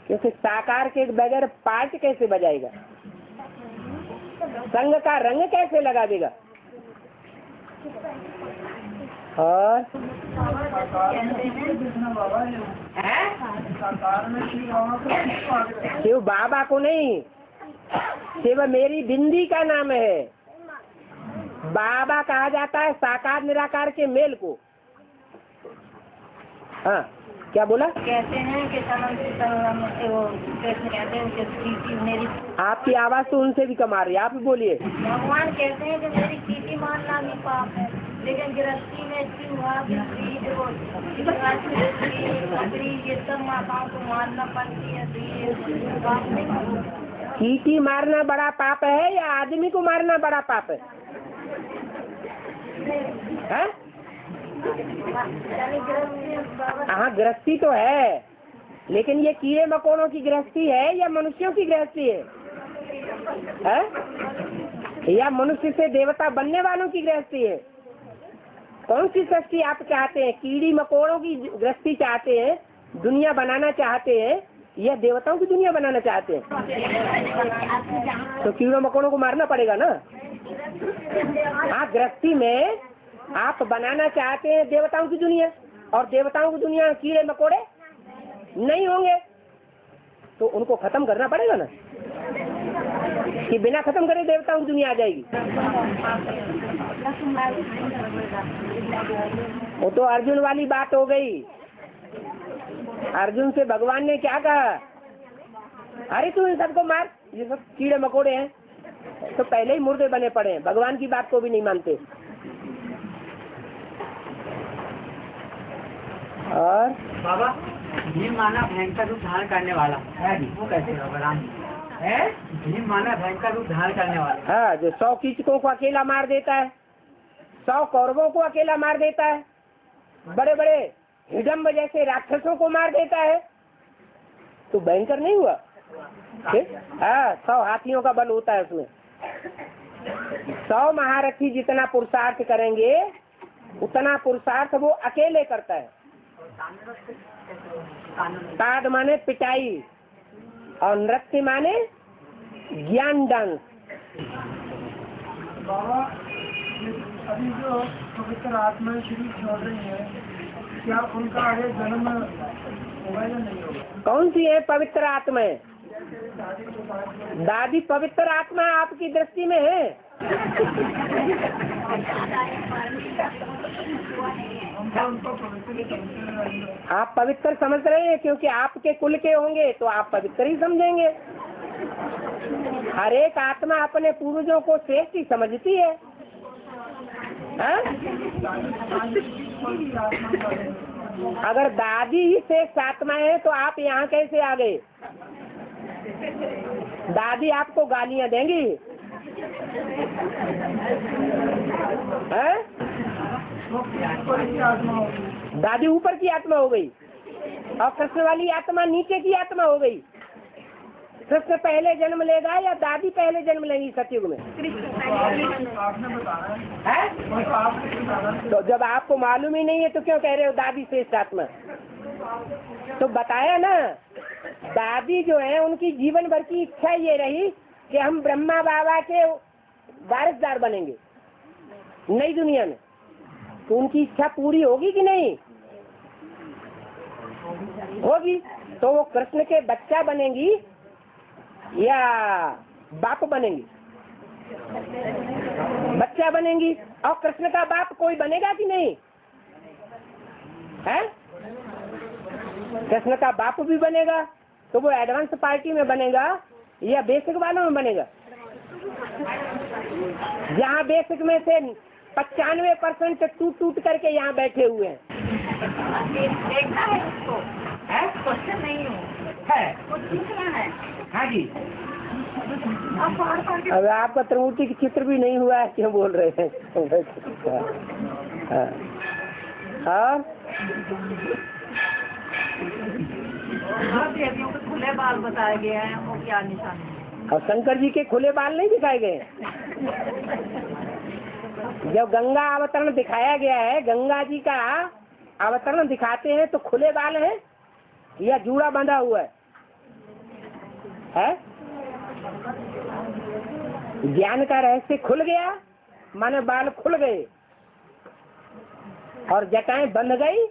क्योंकि साकार के बगैर पाठ कैसे बजाएगा, संग का रंग कैसे लगा देगा। और शिव बाबा को नहीं, शिव मेरी बिंदी का नाम है। बाबा कहा जाता है साकार निराकार के मेल को। हाँ, क्या बोला? कहते हैं कि मेरी, आपकी आवाज तो उनसे भी कम आ रही है, आप भी बोलिए। भगवान कहते हैं कि मेरी चीटी मारना भी पाप है, लेकिन गृहस्थी में ये सब माताओं को मारना पड़ती है, तो ये पाप नहीं। चीटी मारना बड़ा पाप है या आदमी को मारना बड़ा पाप है? हाँ, गृहस्थी तो है, लेकिन ये कीड़े मकोड़ों की गृहस्थी है या मनुष्यों की गृहस्थी है? या मनुष्य से देवता बनने वालों की गृहस्थी है? कौन सी सृष्टि आप चाहते हैं? कीड़ी मकोड़ों की गृहस्थी चाहते हैं, दुनिया बनाना चाहते हैं, या देवताओं की दुनिया बनाना चाहते हैं? तो कीड़ों मकोड़ों को मारना पड़ेगा ना। हाँ, गृहस्थी में आप बनाना चाहते हैं देवताओं की दुनिया, और देवताओं की दुनिया कीड़े मकोड़े नहीं होंगे, तो उनको खत्म करना पड़ेगा ना, कि बिना खत्म करे देवताओं की दुनिया आ जाएगी। वो तो अर्जुन वाली बात हो गई। अर्जुन से भगवान ने क्या कहा? अरे तू इन सबको मार, ये सब कीड़े मकोड़े हैं, तो पहले ही मुर्दे बने पड़े हैं, भगवान की बात को भी नहीं मानते। और बाबा, भीम माना भयंकर रूप धारण करने वाला है, वो कैसे होगा? राम है भीम माना भयंकर रूप धारण करने वाला। हाँ, जो 100 कीचकों को अकेला मार देता है, 100 कौरवों को अकेला मार देता है, बड़े बड़े हिडम्ब जैसे राक्षसों को मार देता है, तो भयंकर नहीं हुआ? हाँ, 100 हाथियों का बल होता है उसमें। 100 महारथी जितना पुरुषार्थ करेंगे, उतना पुरुषार्थ वो अकेले करता है। ताड़ माने पिटाई, और नृत्य माने ज्ञान डांस। बाबा, अभी जो पवित्र आत्मा श्री छोड़ रही है, क्या उनका आगे जन्म होगा या नहीं होगा? कौन सी है पवित्र आत्माएं? दादी पवित्र आत्मा आपकी दृष्टि में है? आप पवित्र समझ रहे हैं, क्योंकि आपके कुल के होंगे तो आप पवित्र ही समझेंगे। हर एक आत्मा अपने पूर्वजों को श्रेष्ठ ही समझती है। अगर दादी ही श्रेष्ठ आत्मा है तो आप यहाँ कैसे आ गए? दादी आपको गालियाँ देंगी? दादी ऊपर की आत्मा हो गई, और कृष्ण वाली आत्मा नीचे की आत्मा हो गई। कृष्ण पहले जन्म लेगा या दादी पहले जन्म लेंगी सतयुग में? है? तो जब आपको मालूम ही नहीं है तो क्यों कह रहे हो दादी श्रेष्ठ आत्मा? तो बताया ना, दादी जो है उनकी जीवन भर की इच्छा ये रही कि हम ब्रह्मा बाबा के वारिसदार बनेंगे नई दुनिया में। तो उनकी इच्छा पूरी होगी कि नहीं होगी? तो वो कृष्ण के बच्चा बनेंगी या बाप बनेंगी? बच्चा बनेंगी। और कृष्ण का बाप कोई बनेगा कि नहीं है? कृष्ण का बाप भी बनेगा, तो वो एडवांस पार्टी में बनेगा या बेसिक वालों में बनेगा? जहाँ बेसिक में से 95% टूट टूट करके यहाँ बैठे हुए हैं। देखना है उसको, है? क्वेश्चन नहीं है? वो पूछना है। हाँ जी। अब आपका त्रिमूर्ति की चित्र भी नहीं हुआ है, क्यों बोल रहे हैं? हाँ। और देवियों के खुले बाल बताए गए हैं, वो क्या निशान है? और शंकर जी के खुले बाल नहीं दिखाए गए? जब गंगा अवतरण दिखाया गया है, गंगा जी का अवतरण दिखाते हैं तो खुले बाल है या जूड़ा बंधा हुआ है? ज्ञान का रहस्य खुल गया, माने बाल खुल गए, और जटाएं बंध गई,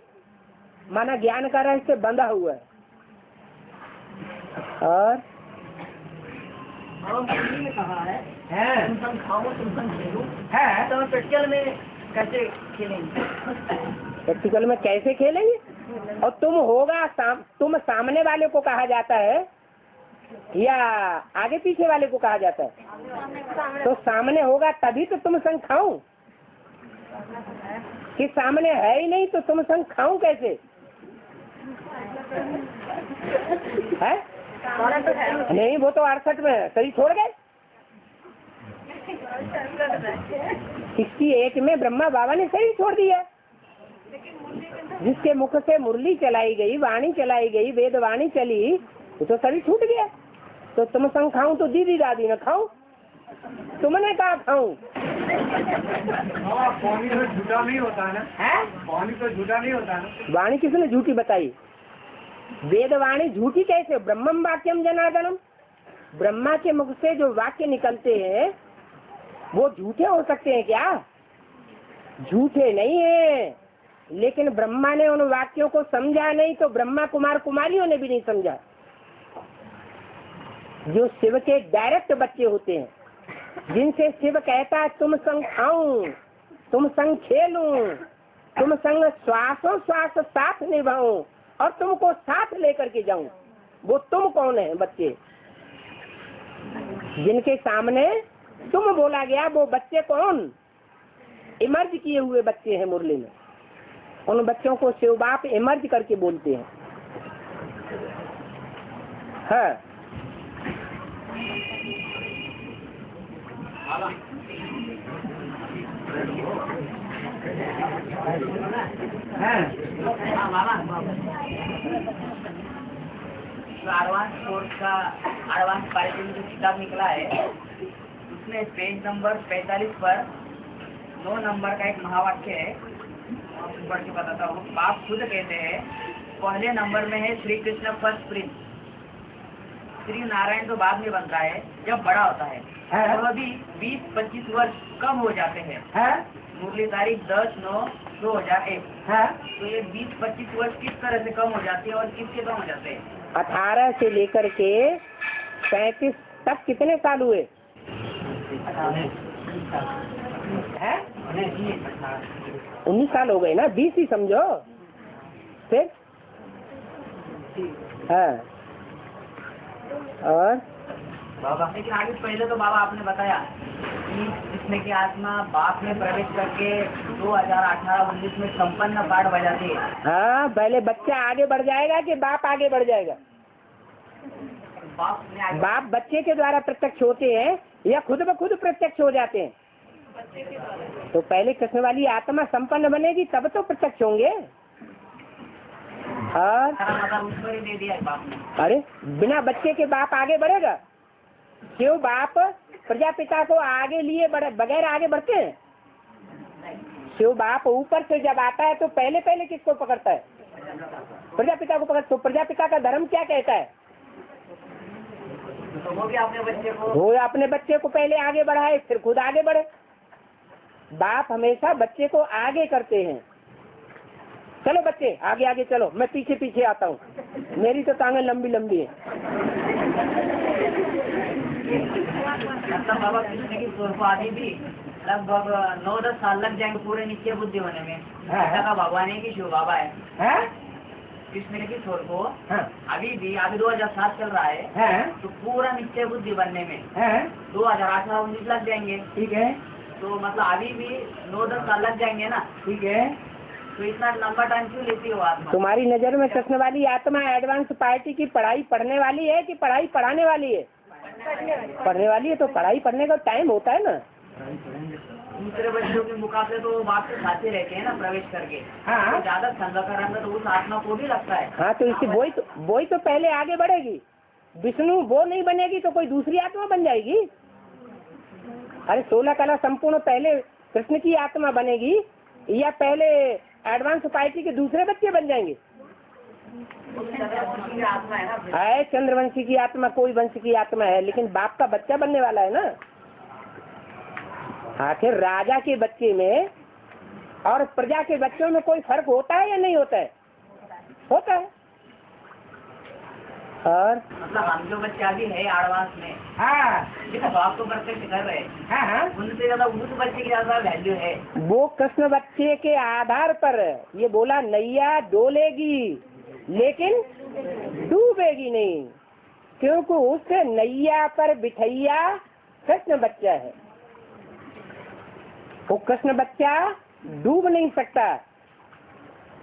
माना ज्ञान का रहस्य बंधा हुआ है। और ने कहा है तुम संग खाओ तुम संग खेलो, है तो प्रैक्टिकल में कैसे खेलेंगे? प्रैक्टिकल में कैसे खेलेंगे? और तुम होगा तुम सामने वाले को कहा जाता है या आगे पीछे वाले को कहा जाता है? तो सामने होगा तभी तो तुम संग खाऊं, कि सामने है ही नहीं तो तुम संग खाऊं कैसे? है नहीं, वो तो 68 में है, सही छोड़ गए। 68 में ब्रह्मा बाबा ने सही छोड़ दिया। जिसके मुख से मुरली चलाई गई, वाणी चलाई गई, वेद वाणी चली, वो तो सही छूट गया। तो तुम संग खाऊं तो दीदी दादी ने खाऊं, तुमने कहा खाऊं? पानी तो झूठा नहीं होता ना, है पानी तो झूठा नहीं होता ना। वाणी किसने झूठी बताई? वेद वाणी झूठी कैसे? ब्रह्मम वाक्यम जनार्दनम, ब्रह्मा के मुख से जो वाक्य निकलते हैं वो झूठे हो सकते हैं क्या? झूठे नहीं है, लेकिन ब्रह्मा ने उन वाक्यों को समझा नहीं, तो ब्रह्मा कुमार कुमारियों ने भी नहीं समझा। जो शिव के डायरेक्ट बच्चे होते हैं, जिनसे शिव कहता है तुम संग खाऊं, तुम संग खेलूं, तुम संग श्वासों श्वास साथ निभाऊं और तुमको साथ लेकर के जाऊं, वो तुम कौन है? बच्चे जिनके सामने तुम बोला गया, वो बच्चे कौन? इमर्ज किए हुए बच्चे हैं मुरली में। उन बच्चों को शिव बाप इमर्ज करके बोलते हैं। हाँ। एडवांस कोर्स का एडवांस पाइपिंग जो किताब निकला है, उसमें पेज नंबर 45 पर 9 नंबर का एक महावाक्य है, पढ़ के बताता हूँ। बाप खुद कहते हैं, पहले नंबर में है श्री कृष्ण फर्स्ट प्रिंस, श्री नारायण तो बाद में बनता है जब बड़ा होता है, तो अभी 20-25 वर्ष कम हो जाते हैं। मुरली तारीख 10/9/2001। तो ये 20-25 वर्ष किस तरह से कम हो जाती है और किसके कम हो जाते हैं? 18 से लेकर के 35 तक कितने साल हुए? 19 साल हो गए ना, 20 ही समझो फिर। हाँ। और बाबा, लेकिन आगे पहले तो बाबा आपने बताया कि जिसमें की आत्मा बाप में प्रवेश करके 2018-19 में संपन्न पाठ बजाती है। हाँ, पहले बच्चा आगे बढ़ जाएगा कि बाप आगे बढ़ जाएगा? बाप बच्चे के द्वारा प्रत्यक्ष होते हैं या खुद ब खुद प्रत्यक्ष हो जाते हैं? तो पहले कृष्ण वाली आत्मा संपन्न बनेगी तब तो प्रत्यक्ष होंगे। और उसको ही दे दिया बाप ने। अरे बिना बच्चे के बाप आगे बढ़ेगा? क्यों बाप प्रजापिता को आगे लिए बगैर आगे बढ़ते हैं? शिव बाप ऊपर से जब आता है तो पहले पहले किसको पकड़ता है? प्रजापिता को पकड़। तो प्रजापिता का धर्म क्या कहता है? तो वो भी अपने बच्चे को, वो अपने बच्चे को पहले आगे बढ़ाए फिर खुद आगे बढ़े। बाप हमेशा बच्चे को आगे करते हैं। चलो बच्चे आगे आगे चलो, मैं पीछे पीछे आता हूँ, मेरी तो टांगें लंबी लंबी है। मतलब बाबा कृष्ण की स्वरूप आदि भी लगभग 9-10 साल लग जाएंगे पूरे निश्चय बुद्धि होने में। ऐसा का भगवान है कि शिव बाबा है। कृष्ण की स्वर को अभी 2007 चल रहा है, तो पूरा निश्चय बुद्धि बनने में 2018-19 लग जाएंगे। ठीक है, तो मतलब अभी भी 9-10 साल लग जाएंगे ना। ठीक है, तो इतना लंबा टाइम क्यों लेती हो आत्मा? तुम्हारी नजर में कृष्ण वाली आत्मा एडवांस पार्टी की पढ़ाई पढ़ने वाली है कि पढ़ाई पढ़ाने वाली है? पढ़ने वाली है तो पढ़ाई पढ़ने का टाइम होता है ना। दूसरे बच्चों के मुकाबले तो वो बात से खाते रहते हैं ना प्रवेश करके। हाँ। तो ज्यादा संग करेंगे तो उस आत्मा को भी लगता है। हाँ, तो इससे वही तो पहले आगे बढ़ेगी। विष्णु वो नहीं बनेगी तो कोई दूसरी आत्मा बन जाएगी। अरे 16 कला संपूर्ण पहले कृष्ण की आत्मा बनेगी या पहले एडवांस सोसाइटी के दूसरे बच्चे बन जाएंगे? आत्मा है ना। है चंद्रवंशी की आत्मा, कोई वंश की आत्मा है, लेकिन बाप का बच्चा बनने वाला है ना। आखिर राजा के बच्चे में और प्रजा के बच्चों में कोई फर्क होता है या नहीं होता है? होता है। और मतलब हम जो बच्चे अभी है एडवांस में, हाँ देखो बाप को प्रत्यक्ष कर रहे हैं, हाँ हाँ, उनसे ज्यादा उस बच्चे की ज्यादा वैल्यू है। वो कृष्ण बच्चे के आधार पर ये बोला नैया डोलेगी लेकिन डूबेगी नहीं, क्योंकि उससे नैया पर बिठैया कृष्ण बच्चा है। वो कृष्ण बच्चा डूब नहीं सकता।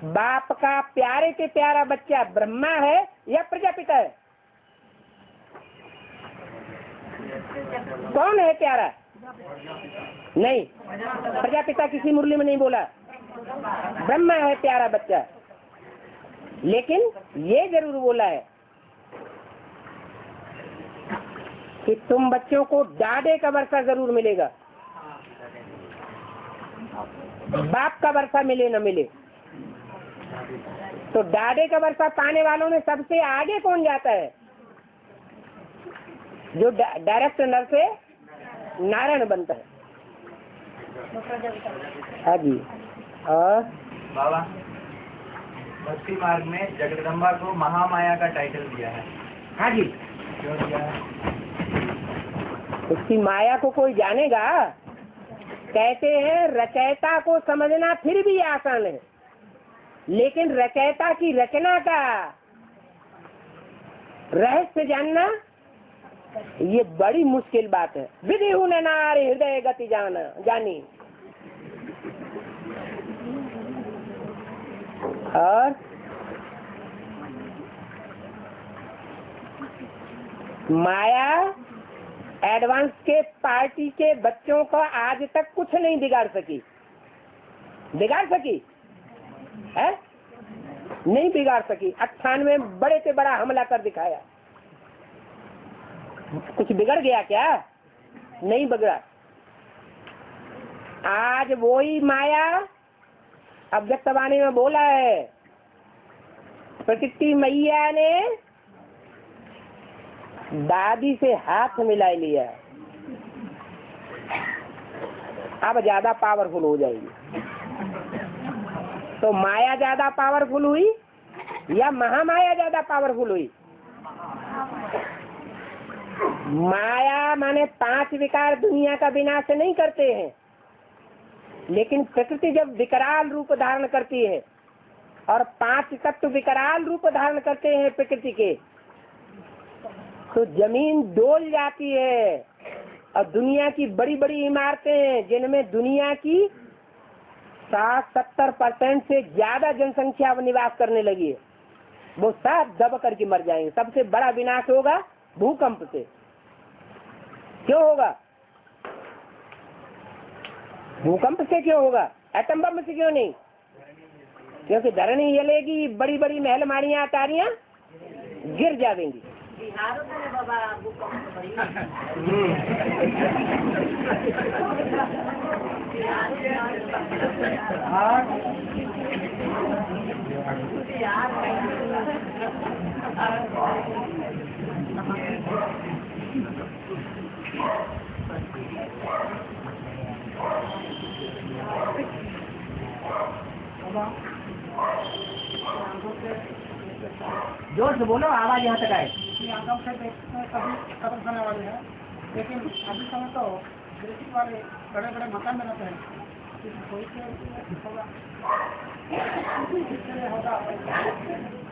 बाप का प्यारे से प्यारा बच्चा ब्रह्मा है या प्रजापिता है? कौन है प्यारा? नहीं, प्रजापिता किसी मुरली में नहीं बोला। ब्रह्मा है प्यारा बच्चा। लेकिन ये जरूर बोला है कि तुम बच्चों को डाढ़े का वर्षा जरूर मिलेगा, बाप का वर्षा मिले न मिले। तो डाढ़े का वर्षा पाने वालों में सबसे आगे कौन जाता है? जो डायरेक्ट नर से नारायण बनता है। हाँ जी। और बाबा भक्ति मार्ग में जगदम्बा को महामाया का टाइटल दिया है। हाँ जी, क्यों दिया है? उसकी माया को कोई जानेगा? कहते हैं रचयिता को समझना फिर भी आसान है, लेकिन रचयिता की रचना का रहस्य जानना ये बड़ी मुश्किल बात है। विधि हुन नारी हृदय गति जानी। और माया एडवांस के पार्टी के बच्चों को आज तक कुछ नहीं बिगाड़ सकी है? नहीं बिगाड़ सकी। 98 बड़े से बड़ा हमला कर दिखाया। कुछ बिगड़ गया क्या? नहीं बिगड़ा। आज वही माया अव्यक्तवाणी में बोला है, प्रकृति मैया ने दादी से हाथ मिला लिया, अब ज्यादा पावरफुल हो जाएगी। तो माया ज्यादा पावरफुल हुई या महामाया ज्यादा पावरफुल हुई? माया माने 5 विकार दुनिया का विनाश नहीं करते हैं, लेकिन प्रकृति जब विकराल रूप धारण करती है और 5 तत्व विकराल रूप धारण करते हैं प्रकृति के, तो जमीन डोल जाती है। और दुनिया की बड़ी बड़ी इमारतें जिनमें दुनिया की 60-70% से ज्यादा जनसंख्या निवास करने लगी है, वो सब दब करके मर जाएंगे। सबसे बड़ा विनाश होगा भूकंप से। क्यों होगा? भूकंप से क्यों होगा? एटम बम से क्यों नहीं? क्योंकि धरनी हिलेगी, बड़ी बड़ी महल माड़ियां अटारियां गिर जाएंगी। बिहार में बाबा भूकंप बड़ी जोर से बोलो, आवाज यहाँ तक आए। आगम से देखते कभी कदम खाने वाले हैं, लेकिन अभी समय तो ब्रिटिश वाले बड़े बड़े मकान बनाते हैं।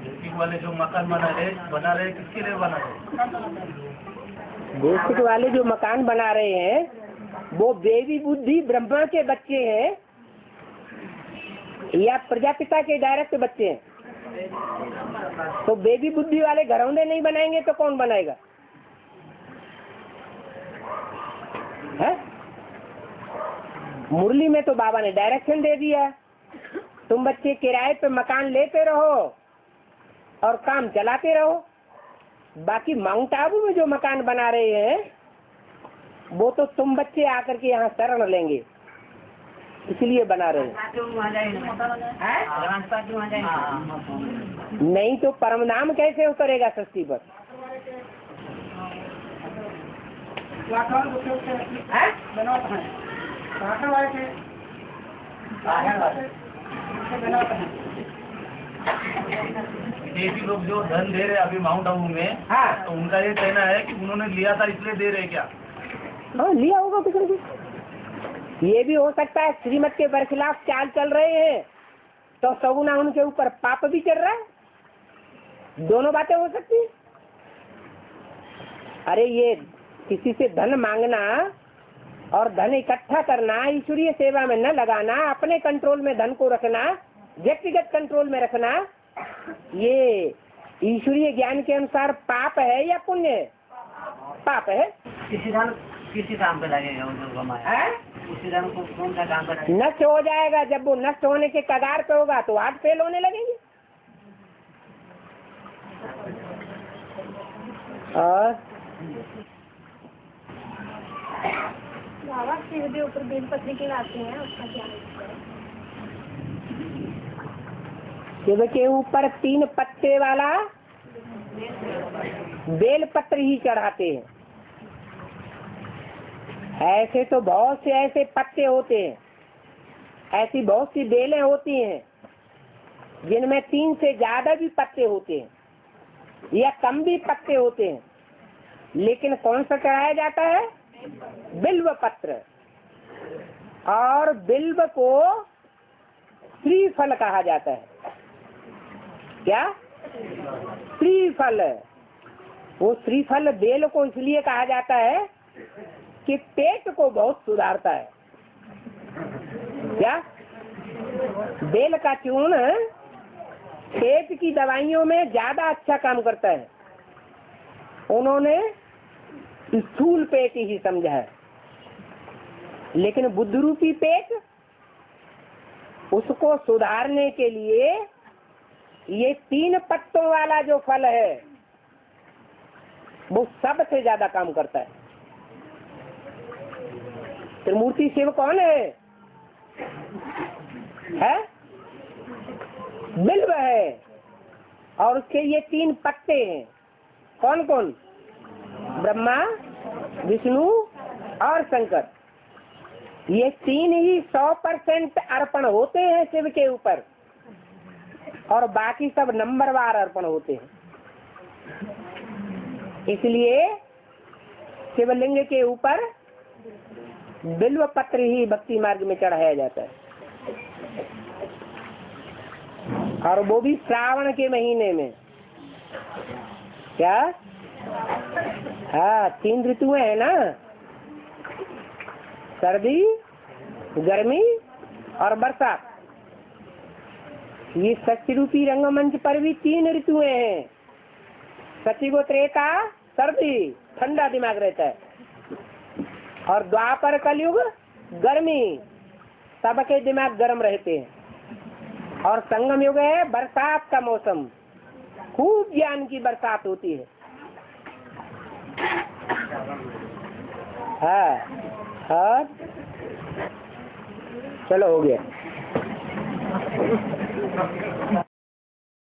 बेसिक वाले जो मकान बना रहे किसके लिए बना रहे? बेसिक वाले जो मकान बना रहे हैं वो देवी बुद्धि ब्रह्मा के बच्चे हैं या प्रजापिता के डायरेक्ट बच्चे हैं? तो बेबी बुद्धि वाले घरौंदे नहीं बनाएंगे तो कौन बनाएगा? है? मुरली में तो बाबा ने डायरेक्शन दे दिया, तुम बच्चे किराए पे मकान लेते रहो और काम चलाते रहो। बाकी माउंट आबू में जो मकान बना रहे हैं वो तो तुम बच्चे आकर के यहाँ शरण लेंगे, इसलिए बना रहे हैं। नहीं तो परम नाम कैसे उतरेगा सस्ती पर? विदेशी लोग जो धन दे रहे हैं अभी माउंट आबू में, हाँ, तो उनका ये कहना है कि उन्होंने लिया था इसलिए दे रहे क्या? हाँ लिया होगा किसी ने। ये भी हो सकता है श्रीमत के बरखिलाफ चाल चल रहे हैं तो सगुना उनके ऊपर पाप भी चल रहा है, दोनों बातें हो सकती है। अरे ये किसी से धन मांगना और धन इकट्ठा करना, ईश्वरीय सेवा में न लगाना, अपने कंट्रोल में धन को रखना, व्यक्तिगत कंट्रोल में रखना, ये ईश्वरीय ज्ञान के अनुसार पाप है या पुण्य है? पाप है। किसी काम पे लगेगा वो जो कमाया, उसी धन को कौन सा काम करेगा? नष्ट हो जाएगा, जब वो नष्ट होने के कगार पे होगा तो हाथ फेल होने लगेंगे। और बाबा शिव के ऊपर बेलपत्री के लाते हैं, उसका क्या है? शिव के ऊपर 3 पत्ते वाला बेलपत्र ही चढ़ाते हैं। ऐसे तो बहुत से ऐसे पत्ते होते हैं, ऐसी बहुत सी बेलें होती हैं जिनमें 3 से ज्यादा भी पत्ते होते हैं या कम भी पत्ते होते हैं, लेकिन कौन सा चढ़ाया जाता है? बिल्व पत्र। और बिल्व को श्रीफल कहा जाता है। क्या? श्रीफल। वो श्रीफल बेल को इसलिए कहा जाता है कि पेट को बहुत सुधारता है। क्या? बेल का चूर्ण पेट की दवाइयों में ज्यादा अच्छा काम करता है। उन्होंने स्थूल पेट ही समझा है, लेकिन बुद्ध रूपी पेट, उसको सुधारने के लिए ये 3 पत्तों वाला जो फल है वो सबसे ज्यादा काम करता है। त्रिमूर्ति शिव कौन है? बिल्व है, और उसके ये 3 पत्ते हैं। कौन कौन? ब्रह्मा, विष्णु और शंकर। ये 3 ही 100% अर्पण होते हैं शिव के ऊपर, और बाकी सब नंबरवार अर्पण होते हैं। इसलिए शिवलिंग के ऊपर बिल्व पत्र ही भक्ति मार्ग में चढ़ाया जाता है, और वो भी श्रावण के महीने में। क्या? हाँ, 3 ऋतुएं है ना, सर्दी, गर्मी और बरसात। ये सत्य रूपी रंगमंच पर भी 3 ऋतुएं हैं। सत्ययुग त्रेता सर्दी, ठंडा दिमाग रहता है, और द्वापर कलयुग गर्मी, सबके दिमाग गर्म रहते हैं। और संगम युग है बरसात का मौसम, खूब ज्ञान की बरसात होती है। हाँ, और चलो हो गया।